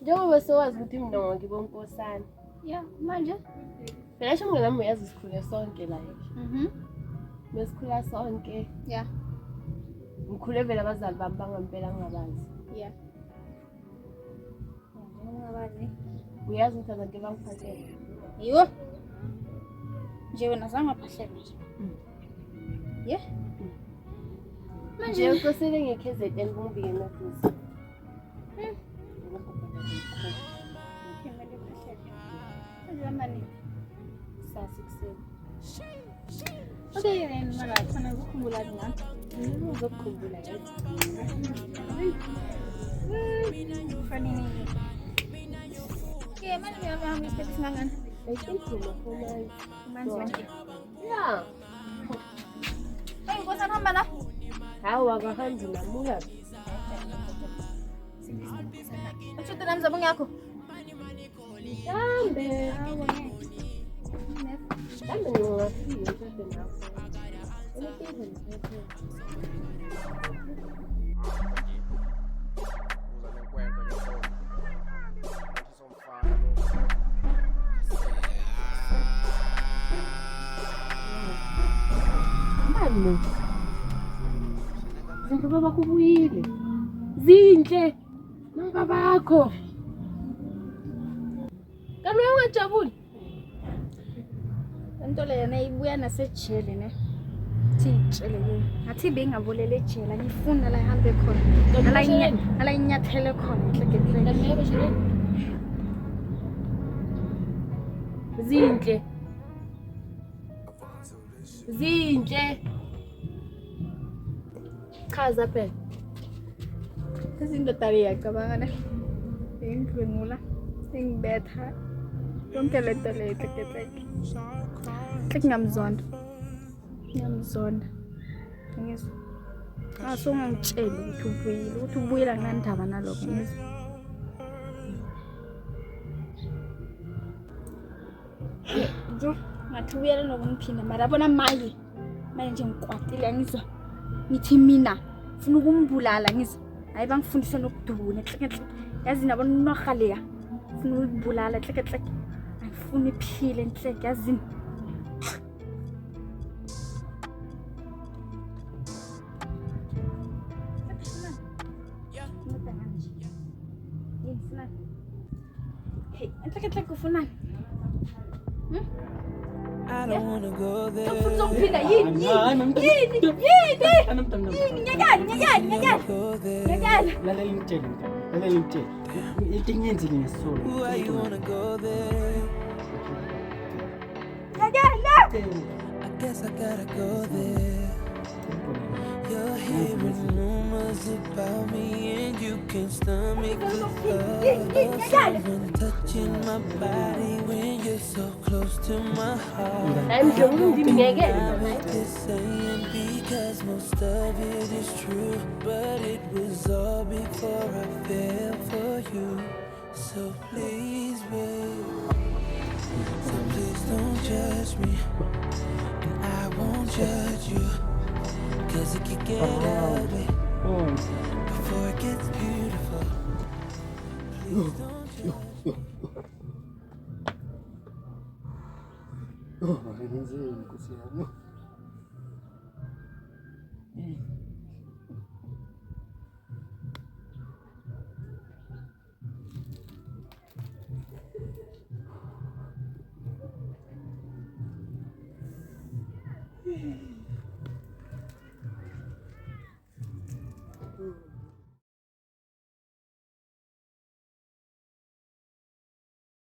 Njengoba sewazi ukuthi mina ngibo Nkosana. Yeah, manje. Phela sho ngeke uyazi sikhule sonke la nje. Besikhula sonke. Yeah. Ngikhule vele abazali bami bangampela ngabazi. Yeah. Ngabazi. Uyazi ukuthi abantu bangiphathele. Yiwo. Nje wena zangaphahleka nje. Yeah. Manje ukosele ngeKZN kungibike nokuthi. Okay, then mara khona ukukhumbula ngani? Ngizokukhumbula yazi. Fanele. Okay, manje uyahamba isikhathi singangani? I think Manje. Yeah. Hey, Nkosana hamba la. Hawa akahambi namuya. Ushuthe namzabo ngakho. Hambe. Hawo ne. Hambe ngingafika ushuthe nakho. Mama. Zinto baba kubuyile. Zinhle. Nababakho. Kambe ungajabuli? Into le yana ibuya nasejele ne. Thitshele ke. Ngathi bengabolele ejele ngifuna la ihambe khona. Ala inyathele khona hle. Zinhle. Zinhle. Chaza phela. Izinto tali yacabanga ne. Ngidlwengula. Singibetha. Yonke lento le hleketheke. Ngamzonda. Ngiyamzonda. Ngizwa. Asongangitshela ukuthi ubuyela ngendaba nalokho ngizwa. Nje ngathi uyela nokungiphinda mara bona manje nje ngikwatile ngizwa. Ngithi mina ufuna ukumbulala ngizwa. Hayi bangifundise nokuduna hleketheke. Yazi nabo nohaleya. Ufuna ukubulala hleketheke. Angifuni iphile enhleke yazini. Hey, enhleke ufunani? I don't wanna go there. Uzophila yini? Why you wanna go there? I guess I gotta go there. You're hearing rumors about me and you can't stomach the thought of someone touching my body when you're so close to my heart. I'm Just saying because most of it is true, but it was all before I fell for you. So please, babe, so please don't judge me, and I won't judge you. Cause it could get ugly before it gets beautiful. Please don't judge.